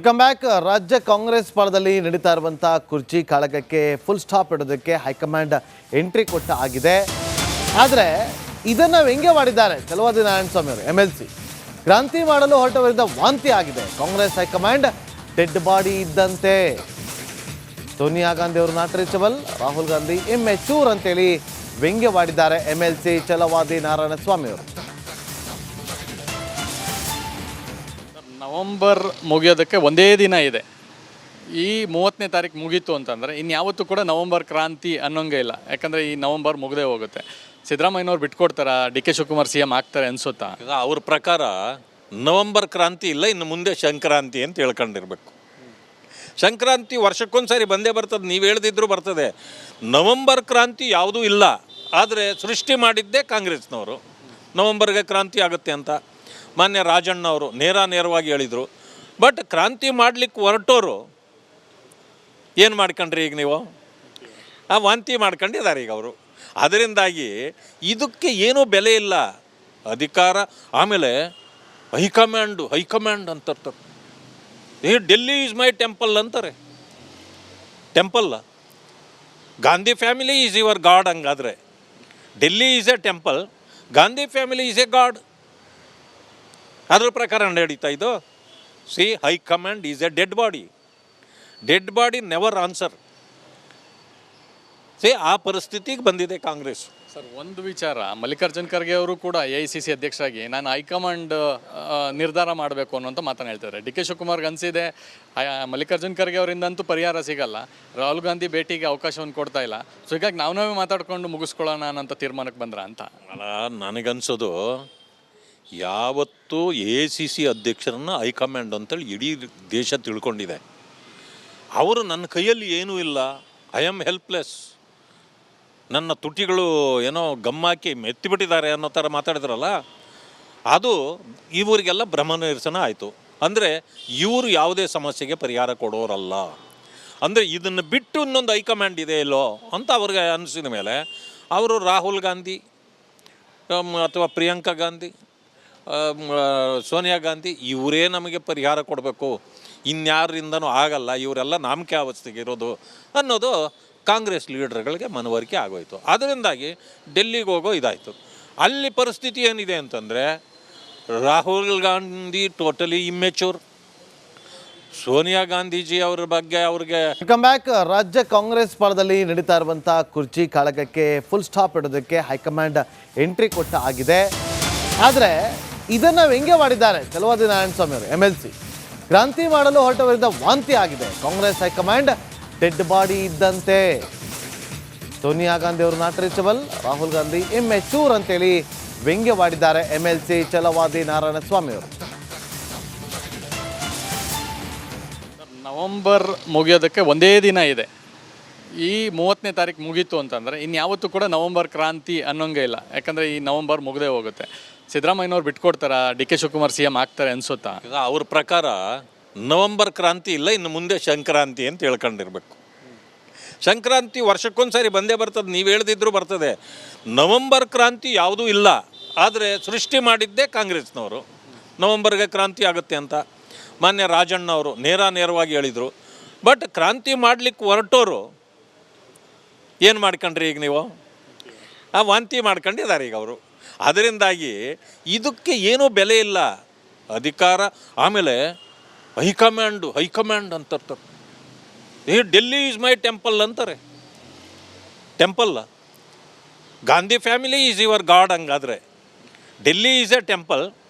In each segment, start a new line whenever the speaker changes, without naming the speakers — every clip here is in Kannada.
Welcome back. ರಾಜ್ಯ ಕಾಂಗ್ರೆಸ್ ಪಾಳದಲ್ಲಿ ನಡೀತಾ ಇರುವಂತಹ ಕುರ್ಚಿ ಕಾಳಗಕ್ಕೆ ಫುಲ್ ಸ್ಟಾಪ್ ಇಡೋದಕ್ಕೆ ಹೈಕಮಾಂಡ್ ಎಂಟ್ರಿ ಕೊಟ್ಟ ಆಗಿದೆ. ಆದರೆ ಇದನ್ನು ವ್ಯಂಗ್ಯವಾಡಿದ್ದಾರೆ ಚಲವಾದಿ ನಾರಾಯಣಸ್ವಾಮಿ ಅವರು. MLC ಕ್ರಾಂತಿ ಮಾಡಲು ಹೊರಟವರಿಂದ ವಾಂತಿ ಆಗಿದೆ. ಕಾಂಗ್ರೆಸ್ ಹೈಕಮಾಂಡ್ ಡೆಡ್ ಬಾಡಿ ಇದ್ದಂತೆ. ಸೋನಿಯಾ ಗಾಂಧಿ ಅವರು not reachable, Rahul Gandhi immature ಅಂತೇಳಿ ವ್ಯಂಗ್ಯವಾಡಿದ್ದಾರೆ MLC ಚಲವಾದಿ ನಾರಾಯಣಸ್ವಾಮಿ ಅವರು.
ನವಂಬರ್ ಮುಗಿಯೋದಕ್ಕೆ ಒಂದೇ ದಿನ ಇದೆ. ಈ 30ನೇ ತಾರೀಕು ಮುಗೀತು ಅಂತಂದರೆ ಇನ್ಯಾವತ್ತೂ ಕೂಡ ನವಂಬರ್ ಕ್ರಾಂತಿ ಅನ್ನೋಂಗೆ ಇಲ್ಲ. ಯಾಕಂದರೆ ಈ ನವಂಬರ್ ಮುಗದೇ ಹೋಗುತ್ತೆ. ಸಿದ್ದರಾಮಯ್ಯನವ್ರು ಬಿಟ್ಕೊಡ್ತಾರ, DK ಶಿವಕುಮಾರ್ CM ಆಗ್ತಾರೆ ಅನ್ಸುತ್ತಾ?
ಈಗ ಅವ್ರ ಪ್ರಕಾರ ನವಂಬರ್ ಕ್ರಾಂತಿ ಇಲ್ಲ, ಇನ್ನು ಮುಂದೆ ಸಂಕ್ರಾಂತಿ ಅಂತ ಹೇಳ್ಕೊಂಡಿರ್ಬೇಕು. ಸಂಕ್ರಾಂತಿ ವರ್ಷಕ್ಕೊಂದ್ಸರಿ ಬಂದೇ ಬರ್ತದೆ, ನೀವು ಹೇಳ್ದಿದ್ರು ಬರ್ತದೆ. ನವಂಬರ್ ಕ್ರಾಂತಿ ಯಾವುದೂ ಇಲ್ಲ. ಆದರೆ ಸೃಷ್ಟಿ ಮಾಡಿದ್ದೇ ಕಾಂಗ್ರೆಸ್ನವರು ನವಂಬರ್ಗೆ ಕ್ರಾಂತಿ ಆಗುತ್ತೆ ಅಂತ. ಮಾನ್ಯ ರಾಜಣ್ಣ ಅವರು ನೇರವಾಗಿ ಹೇಳಿದರು. ಬಟ್ ಕ್ರಾಂತಿ ಮಾಡಲಿಕ್ಕೆ ಹೊರಟೋರು ಏನು ಮಾಡ್ಕೊಂಡ್ರಿ ಈಗ ನೀವು? ವಾಂತಿ ಮಾಡ್ಕೊಂಡಿದ್ದಾರೆ ಈಗ ಅವರು. ಅದರಿಂದಾಗಿ ಇದಕ್ಕೆ ಏನೂ ಬೆಲೆ ಇಲ್ಲ. ಅಧಿಕಾರ ಆಮೇಲೆ ಹೈಕಮಾಂಡ್ ಅಂತಾರೆ. ಡೆಲ್ಲಿ ಈಸ್ ಮೈ ಟೆಂಪಲ್ ಅಂತಾರೆ. Temple Gandhi family is your god. ಹಂಗಾದರೆ Delhi is a temple, Gandhi family is a god. ಅದ್ರ ಪ್ರಕಾರ ನಡೀತಾ ಇದು. See, high command is a dead body never answer. See, ಆ ಪರಿಸ್ಥಿತಿಗೆ ಬಂದಿದೆ ಕಾಂಗ್ರೆಸ್.
ಸರ್, ಒಂದು ವಿಚಾರ, ಮಲ್ಲಿಕಾರ್ಜುನ್ ಖರ್ಗೆ ಅವರು ಕೂಡ AICC ಅಧ್ಯಕ್ಷರಾಗಿ ನಾನು ಹೈಕಮಾಂಡ್ ನಿರ್ಧಾರ ಮಾಡಬೇಕು ಅನ್ನೋಂಥ ಮಾತನ್ನು ಹೇಳ್ತಾರೆ. DK ಶಿವಕುಮಾರ್ಗೆ ಅನಿಸಿದೆ ಮಲ್ಲಿಕಾರ್ಜುನ್ ಖರ್ಗೆ ಅವರಿಂದಂತೂ ಪರಿಹಾರ ಸಿಗಲ್ಲ, ರಾಹುಲ್ ಗಾಂಧಿ ಭೇಟಿಗೆ ಅವಕಾಶವನ್ನು ಕೊಡ್ತಾ ಇಲ್ಲ, ಸೊ ಹೀಗಾಗಿ ನಾವೇ ಮಾತಾಡ್ಕೊಂಡು ಮುಗಿಸ್ಕೊಳ್ಳೋಣ ಅನ್ನೋಂಥ ತೀರ್ಮಾನಕ್ಕೆ ಬಂದ್ರ ಅಂತ.
ಅಲ್ಲ, ನನಗನ್ಸೋದು ಯಾವತ್ತೂ AICC ಅಧ್ಯಕ್ಷರನ್ನು ಹೈಕಮಾಂಡ್ ಅಂತೇಳಿ ಇಡೀ ದೇಶ ತಿಳ್ಕೊಂಡಿದೆ. ಅವರು ನನ್ನ ಕೈಯಲ್ಲಿ ಏನೂ ಇಲ್ಲ, ಐ ಆಮ್ ಹೆಲ್ಪ್ಲೆಸ್, ನನ್ನ ತುಟಿಗಳು ಏನೋ ಗಮ್ಮಾಕಿ ಮೆತ್ತಿಬಿಟ್ಟಿದ್ದಾರೆ ಅನ್ನೋ ಥರ ಮಾತಾಡಿದ್ರಲ್ಲ, ಅದು ಇವರಿಗೆಲ್ಲ ಭ್ರಮನಿರಸನ ಆಯಿತು. ಅಂದರೆ ಇವರು ಯಾವುದೇ ಸಮಸ್ಯೆಗೆ ಪರಿಹಾರ ಕೊಡೋರಲ್ಲ. ಅಂದರೆ ಇದನ್ನು ಬಿಟ್ಟು ಇನ್ನೊಂದು ಹೈಕಮಾಂಡ್ ಇದೆ ಇಲ್ಲೋ ಅಂತ ಅವ್ರಿಗೆ ಅನಿಸಿದ ಮೇಲೆ ಅವರು ರಾಹುಲ್ ಗಾಂಧಿ ಅಥವಾ ಪ್ರಿಯಾಂಕಾ ಗಾಂಧಿ, ಸೋನಿಯಾ ಗಾಂಧಿ ಇವರೇ ನಮಗೆ ಪರಿಹಾರ ಕೊಡಬೇಕು, ಇನ್ಯಾರಿಂದನೂ ಆಗಲ್ಲ, ಇವರೆಲ್ಲ ನಾಮಕೆ ಅವಸ್ಥೆಗೆ ಇರೋದು ಅನ್ನೋದು ಕಾಂಗ್ರೆಸ್ ಲೀಡರ್ಗಳಿಗೆ ಮನವರಿಕೆ ಆಗೋಯಿತು. ಅದರಿಂದಾಗಿ ಡೆಲ್ಲಿಗೆ ಹೋಗೋ ಇದಾಯಿತು. ಅಲ್ಲಿ ಪರಿಸ್ಥಿತಿ ಏನಿದೆ ಅಂತಂದರೆ ರಾಹುಲ್ ಗಾಂಧಿ ಟೋಟಲಿ ಇಮ್ಮೆಚೂರ್. ಸೋನಿಯಾ ಗಾಂಧೀಜಿ ಅವರ ಬಗ್ಗೆ ಅವ್ರಿಗೆ.
Welcome back. ರಾಜ್ಯ ಕಾಂಗ್ರೆಸ್ ಪಾಳದಲ್ಲಿ ನಡೀತಾ ಇರುವಂತಹ ಕುರ್ಚಿ ಕಾಳಗಕ್ಕೆ ಫುಲ್ ಸ್ಟಾಪ್ ಇಡೋದಕ್ಕೆ ಹೈಕಮಾಂಡ್ ಎಂಟ್ರಿ ಕೊಟ್ಟ ಆಗಿದೆ. ಆದರೆ ಇದನ್ನು ವ್ಯಂಗ್ಯವಾಡಿದ್ದಾರೆ ಚಲವಾದಿ ನಾರಾಯಣಸ್ವಾಮಿ ಅವರು. MLC ಕ್ರಾಂತಿ ಮಾಡಲು ಹೊರಟವರಿಂದ ವಾಂತಿ ಆಗಿದೆ. ಕಾಂಗ್ರೆಸ್ ಹೈಕಮಾಂಡ್ ಡೆಡ್ ಬಾಡಿ ಇದ್ದಂತೆ. ಸೋನಿಯಾ ಗಾಂಧಿ ಅವರು not reachable, Rahul Gandhi immature ಅಂತೇಳಿ ವ್ಯಂಗ್ಯವಾಡಿದ್ದಾರೆ MLC ಚಲವಾದಿ ನಾರಾಯಣಸ್ವಾಮಿ ಅವರು.
ನವಂಬರ್ ಮುಗಿಯೋದಕ್ಕೆ ಒಂದೇ ದಿನ ಇದೆ. ಈ 30ನೇ ತಾರೀಕು ಮುಗೀತು ಅಂತಂದರೆ ಇನ್ಯಾವತ್ತೂ ಕೂಡ ನವಂಬರ್ ಕ್ರಾಂತಿ ಅನ್ನೋಂಗೆ ಇಲ್ಲ. ಯಾಕಂದರೆ ಈ ನವಂಬರ್ ಮುಗದೇ ಹೋಗುತ್ತೆ. ಸಿದ್ದರಾಮಯ್ಯನವ್ರು ಬಿಟ್ಕೊಡ್ತಾರ, DK ಶಿವಕುಮಾರ್ CM ಆಗ್ತಾರೆ ಅನ್ಸುತ್ತಾ?
ಈಗ ಅವ್ರ ಪ್ರಕಾರ ನವಂಬರ್ ಕ್ರಾಂತಿ ಇಲ್ಲ, ಇನ್ನು ಮುಂದೆ ಸಂಕ್ರಾಂತಿ ಅಂತ ಹೇಳ್ಕೊಂಡಿರ್ಬೇಕು. ಸಂಕ್ರಾಂತಿ ವರ್ಷಕ್ಕೊಂದ್ಸರಿ ಬಂದೇ ಬರ್ತದೆ, ನೀವು ಹೇಳ್ದಿದ್ರು ಬರ್ತದೆ. ನವಂಬರ್ ಕ್ರಾಂತಿ ಯಾವುದೂ ಇಲ್ಲ. ಆದರೆ ಸೃಷ್ಟಿ ಮಾಡಿದ್ದೇ ಕಾಂಗ್ರೆಸ್ನವರು ನವಂಬರ್ಗೆ ಕ್ರಾಂತಿ ಆಗುತ್ತೆ ಅಂತ. ಮಾನ್ಯ ರಾಜಣ್ಣ ಅವರು ನೇರವಾಗಿ ಹೇಳಿದರು. ಬಟ್ ಕ್ರಾಂತಿ ಮಾಡಲಿಕ್ಕೆ ಹೊರಟೋರು ಏನು ಮಾಡ್ಕೊಂಡ್ರಿ ಈಗ ನೀವು? ವಾಂತಿ ಮಾಡ್ಕೊಂಡಿದ್ದಾರೆ ಈಗ ಅವರು. ಅದರಿಂದಾಗಿ ಇದಕ್ಕೆ ಏನೂ ಬೆಲೆ ಇಲ್ಲ. ಅಧಿಕಾರ ಆಮೇಲೆ ಹೈಕಮಾಂಡ್ ಅಂತಾರೆ. ಡೆಲ್ಲಿ ಈಸ್ ಮೈ ಟೆಂಪಲ್ ಅಂತಾರೆ. Temple Gandhi family is your god. ಹಂಗಾದರೆ Delhi is a temple,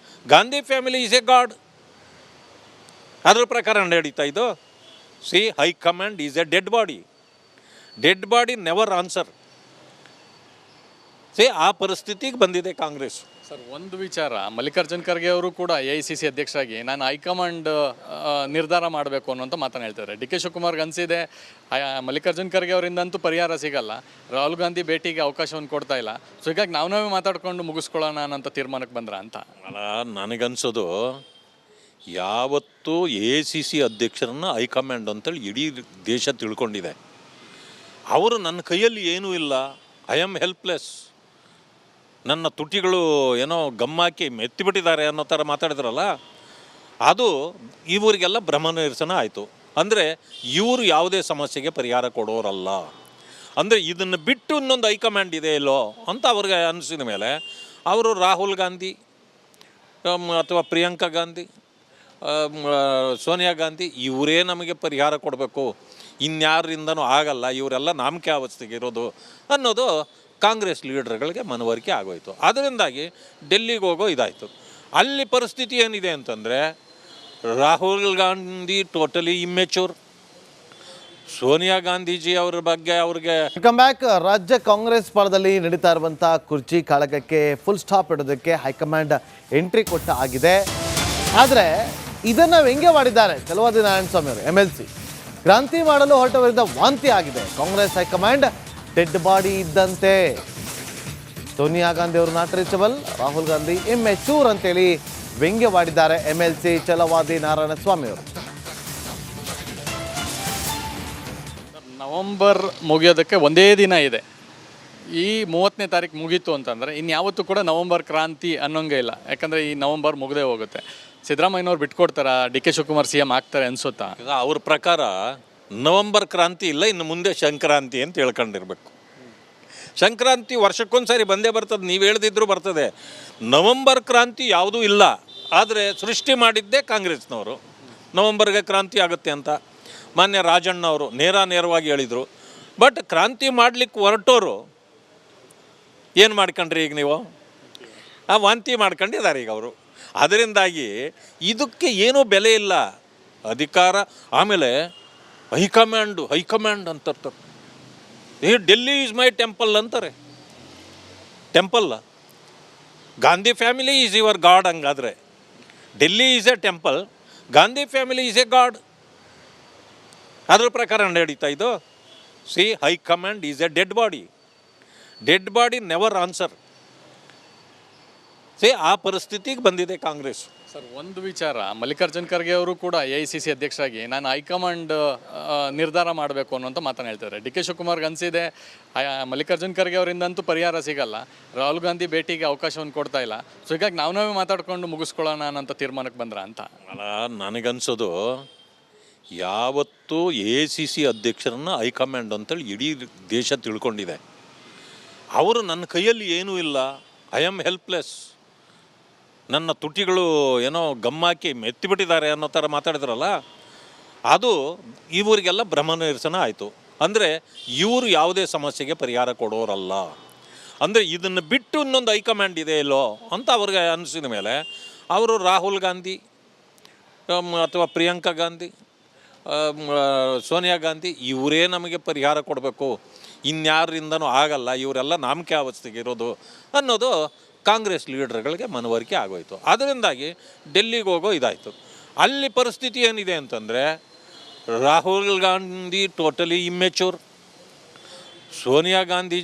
Gandhi family is a god. ಅದ್ರ ಪ್ರಕಾರ ನಡೀತಾ ಇದು. See, high command is a dead body never answer. See, ಆ ಪರಿಸ್ಥಿತಿಗೆ ಬಂದಿದೆ ಕಾಂಗ್ರೆಸ್.
ಸರ್, ಒಂದು ವಿಚಾರ, ಮಲ್ಲಿಕಾರ್ಜುನ್ ಖರ್ಗೆ ಅವರು ಕೂಡ AICC ಅಧ್ಯಕ್ಷರಾಗಿ ನಾನು ಹೈಕಮಾಂಡ್ ನಿರ್ಧಾರ ಮಾಡಬೇಕು ಅನ್ನೋಂಥ ಮಾತನ್ನು ಹೇಳ್ತಾರೆ. DK ಶಿವಕುಮಾರ್ಗೆ ಅನಿಸಿದೆ ಮಲ್ಲಿಕಾರ್ಜುನ್ ಖರ್ಗೆ ಅವರಿಂದಂತೂ ಪರಿಹಾರ ಸಿಗಲ್ಲ, ರಾಹುಲ್ ಗಾಂಧಿ ಭೇಟಿಗೆ ಅವಕಾಶವನ್ನು ಕೊಡ್ತಾ ಇಲ್ಲ, ಸೊ ಹೀಗಾಗಿ ನಾವೇ ಮಾತಾಡ್ಕೊಂಡು ಮುಗಿಸ್ಕೊಳ್ಳೋಣ ಅನ್ನೋಂಥ ತೀರ್ಮಾನಕ್ಕೆ ಬಂದ್ರ ಅಂತ.
ಅಲ್ಲ, ನನಗನ್ಸೋದು ಯಾವತ್ತೂ AICC ಅಧ್ಯಕ್ಷರನ್ನು ಹೈಕಮಾಂಡ್ ಅಂತೇಳಿ ಇಡೀ ದೇಶ ತಿಳ್ಕೊಂಡಿದೆ. ಅವರು ನನ್ನ ಕೈಯಲ್ಲಿ ಏನೂ ಇಲ್ಲ, ಐ ಆಮ್ ಹೆಲ್ಪ್ಲೆಸ್, ನನ್ನ ತುಟಿಗಳು ಏನೋ ಗಮ್ಮಾಕಿ ಮೆತ್ತಿಬಿಟ್ಟಿದ್ದಾರೆ ಅನ್ನೋ ಥರ ಮಾತಾಡಿದ್ರಲ್ಲ, ಅದು ಇವರಿಗೆಲ್ಲ ಭ್ರಮನಿರಸನ ಆಯಿತು. ಅಂದರೆ ಇವರು ಯಾವುದೇ ಸಮಸ್ಯೆಗೆ ಪರಿಹಾರ ಕೊಡೋರಲ್ಲ. ಅಂದರೆ ಇದನ್ನು ಬಿಟ್ಟು ಇನ್ನೊಂದು ಹೈಕಮಾಂಡ್ ಇದೆ ಇಲ್ಲೋ ಅಂತ ಅವ್ರಿಗೆ ಅನಿಸಿದ ಮೇಲೆ ಅವರು ರಾಹುಲ್ ಗಾಂಧಿ ಅಥವಾ ಪ್ರಿಯಾಂಕಾ ಗಾಂಧಿ, ಸೋನಿಯಾ ಗಾಂಧಿ ಇವರೇ ನಮಗೆ ಪರಿಹಾರ ಕೊಡಬೇಕು, ಇನ್ಯಾರಿಂದನೂ ಆಗಲ್ಲ, ಇವರೆಲ್ಲ ನಾಮಕೆ ಅವಸ್ಥೆಗೆ ಇರೋದು ಅನ್ನೋದು ಕಾಂಗ್ರೆಸ್ ಲೀಡರ್ಗಳಿಗೆ ಮನವರಿಕೆ ಆಗೋಯಿತು. ಅದರಿಂದಾಗಿ ಡೆಲ್ಲಿಗೆ ಹೋಗೋ ಇದಾಯಿತು. ಅಲ್ಲಿ ಪರಿಸ್ಥಿತಿ ಏನಿದೆ ಅಂತಂದರೆ ರಾಹುಲ್ ಗಾಂಧಿ ಟೋಟಲಿ ಇಮ್ಮೆಚೂರ್, ಸೋನಿಯಾ ಗಾಂಧೀಜಿ ಅವ್ರ ಬಗ್ಗೆ ಅವ್ರಿಗೆ
ವೆಲ್ಕಮ್ ಬ್ಯಾಕ್. ರಾಜ್ಯ ಕಾಂಗ್ರೆಸ್ ಪಾಳದಲ್ಲಿ ನಡೀತಾ ಇರುವಂಥ ಕುರ್ಚಿ ಕಾಳಗಕ್ಕೆ ಫುಲ್ ಸ್ಟಾಪ್ ಇಡೋದಕ್ಕೆ ಹೈಕಮಾಂಡ್ ಎಂಟ್ರಿ ಕೊಟ್ಟ ಆಗಿದೆ. ಆದರೆ ಇದನ್ನು ವ್ಯಂಗ್ಯವಾಡಿದ್ದಾರೆ ಚಲವಾದಿ ನಾರಾಯಣಸ್ವಾಮಿ ಅವರು. MLC ಕ್ರಾಂತಿ ಮಾಡಲು ಹೊರಟವರಿಂದ ವಾಂತಿ ಆಗಿದೆ. ಕಾಂಗ್ರೆಸ್ ಹೈಕಮಾಂಡ್ ಡೆಡ್ ಬಾಡಿ ಇದ್ದಂತೆ. ಸೋನಿಯಾ ಗಾಂಧಿ ಅವರು not reachable, Rahul Gandhi immature ಅಂತೇಳಿ ವ್ಯಂಗ್ಯವಾಡಿದ್ದಾರೆ MLC ಚಲವಾದಿ ನಾರಾಯಣಸ್ವಾಮಿ ಅವರು.
ನವಂಬರ್ ಮುಗಿಯೋದಕ್ಕೆ ಒಂದೇ ದಿನ ಇದೆ. ಈ 30ನೇ ತಾರೀಕು ಮುಗೀತು ಅಂತಂದರೆ ಇನ್ಯಾವತ್ತೂ ಕೂಡ ನವಂಬರ್ ಕ್ರಾಂತಿ ಅನ್ನೋಂಗೆ ಇಲ್ಲ. ಯಾಕಂದರೆ ಈ ನವಂಬರ್ ಮುಗದೇ ಹೋಗುತ್ತೆ. ಸಿದ್ದರಾಮಯ್ಯನವ್ರು ಬಿಟ್ಕೊಡ್ತಾರಾ, DK ಶಿವಕುಮಾರ್ CM ಆಗ್ತಾರೆ ಅನ್ಸುತ್ತಾ?
ಈಗ ಅವ್ರ ಪ್ರಕಾರ ನವಂಬರ್ ಕ್ರಾಂತಿ ಇಲ್ಲ, ಇನ್ನು ಮುಂದೆ ಸಂಕ್ರಾಂತಿ ಅಂತ ಹೇಳ್ಕೊಂಡಿರ್ಬೇಕು. ಸಂಕ್ರಾಂತಿ ವರ್ಷಕ್ಕೊಂದ್ಸರಿ ಬಂದೇ ಬರ್ತದೆ, ನೀವು ಹೇಳ್ದಿದ್ರು ಬರ್ತದೆ. ನವಂಬರ್ ಕ್ರಾಂತಿ ಯಾವುದೂ ಇಲ್ಲ. ಆದರೆ ಸೃಷ್ಟಿ ಮಾಡಿದ್ದೇ ಕಾಂಗ್ರೆಸ್ನವರು ನವಂಬರ್ಗೆ ಕ್ರಾಂತಿ ಆಗುತ್ತೆ ಅಂತ. ಮಾನ್ಯ ರಾಜಣ್ಣವರು ನೇರವಾಗಿ ಹೇಳಿದರು. ಬಟ್ ಕ್ರಾಂತಿ ಮಾಡಲಿಕ್ಕೆ ಹೊರಟೋರು ಏನು ಮಾಡ್ಕೊಂಡ್ರಿ ಈಗ ನೀವು? ವಾಂತಿ ಮಾಡ್ಕೊಂಡಿದ್ದಾರೆ ಈಗ ಅವರು. ಅದರಿಂದಾಗಿ ಇದಕ್ಕೆ ಏನೂ ಬೆಲೆ ಇಲ್ಲ. ಅಧಿಕಾರ ಆಮೇಲೆ ಹೈಕಮಾಂಡ್ ಅಂತಿರ್ತಾರೆ. ಡೆಲ್ಲಿ ಈಸ್ ಮೈ ಟೆಂಪಲ್ ಅಂತಾರೆ. Temple Gandhi family is your god. ಹಂಗಾದರೆ Delhi is a temple, Gandhi family is a god. ಅದ್ರ ಪ್ರಕಾರ ನಡೀತಾ ಇದು. High command is a dead body never answer. ಆ ಪರಿಸ್ಥಿತಿಗೆ ಬಂದಿದೆ ಕಾಂಗ್ರೆಸ್.
ಸರ್, ಒಂದು ವಿಚಾರ, ಮಲ್ಲಿಕಾರ್ಜುನ್ ಖರ್ಗೆ ಅವರು ಕೂಡ AICC ಅಧ್ಯಕ್ಷರಾಗಿ ನಾನು ಹೈಕಮಾಂಡ್ ನಿರ್ಧಾರ ಮಾಡಬೇಕು ಅನ್ನೋಂಥ ಮಾತನ್ನು ಹೇಳ್ತಾರೆ. DK ಶಿವಕುಮಾರ್ಗೆ ಅನಿಸಿದೆ ಮಲ್ಲಿಕಾರ್ಜುನ್ ಖರ್ಗೆ ಅವರಿಂದಂತೂ ಪರಿಹಾರ ಸಿಗಲ್ಲ, ರಾಹುಲ್ ಗಾಂಧಿ ಭೇಟಿಗೆ ಅವಕಾಶವನ್ನು ಕೊಡ್ತಾ ಇಲ್ಲ, ಸೊ ಹೀಗಾಗಿ ನಾವೇ ಮಾತಾಡ್ಕೊಂಡು ಮುಗಿಸ್ಕೊಳ್ಳೋಣ ಅನ್ನೋಂಥ ತೀರ್ಮಾನಕ್ಕೆ ಬಂದ್ರ ಅಂತ.
ಅಲ್ಲ, ನನಗನ್ಸೋದು ಯಾವತ್ತೂ AICC ಅಧ್ಯಕ್ಷರನ್ನು ಹೈಕಮಾಂಡ್ ಅಂತೇಳಿ ಇಡೀ ದೇಶ ತಿಳ್ಕೊಂಡಿದೆ. ಅವರು ನನ್ನ ಕೈಯಲ್ಲಿ ಏನೂ ಇಲ್ಲ, ಐ ಆಮ್ ಹೆಲ್ಪ್ಲೆಸ್, ನನ್ನ ತುಟಿಗಳು ಏನೋ ಗಮ್ಮಾಕಿ ಮೆತ್ತಿಬಿಟ್ಟಿದ್ದಾರೆ ಅನ್ನೋ ಥರ ಮಾತಾಡಿದ್ರಲ್ಲ, ಅದು ಇವರಿಗೆಲ್ಲ ಭ್ರಮನಿರಸನ ಆಯಿತು. ಅಂದರೆ ಇವರು ಯಾವುದೇ ಸಮಸ್ಯೆಗೆ ಪರಿಹಾರ ಕೊಡೋರಲ್ಲ. ಅಂದರೆ ಇದನ್ನು ಬಿಟ್ಟು ಇನ್ನೊಂದು ಹೈಕಮಾಂಡ್ ಇದೆ ಇಲ್ಲೋ ಅಂತ ಅವ್ರಿಗೆ ಅನಿಸಿದ ಮೇಲೆ ಅವರು ರಾಹುಲ್ ಗಾಂಧಿ ಅಥವಾ ಪ್ರಿಯಾಂಕಾ ಗಾಂಧಿ, ಸೋನಿಯಾ ಗಾಂಧಿ ಇವರೇ ನಮಗೆ ಪರಿಹಾರ ಕೊಡಬೇಕು, ಇನ್ಯಾರಿಂದನೂ ಆಗಲ್ಲ, ಇವರೆಲ್ಲ ನಾಮಕೆ ಅವಸ್ಥೆಗೆ ಇರೋದು ಅನ್ನೋದು ಕಾಂಗ್ರೆಸ್ ಲೀಡರ್ಗಳಿಗೆ ಮನವರಿಕೆ ಆಗೋಯಿತು. ಅದರಿಂದಾಗಿ ಡೆಲ್ಲಿಗೆ ಹೋಗೋ ಇದಾಯಿತು. ಅಲ್ಲಿ ಪರಿಸ್ಥಿತಿ ಏನಿದೆ ಅಂತಂದರೆ ರಾಹುಲ್ ಗಾಂಧಿ ಟೋಟಲಿ ಇಮ್ಮೆಚೂರ್, ಸೋನಿಯಾ ಗಾಂಧೀಜಿ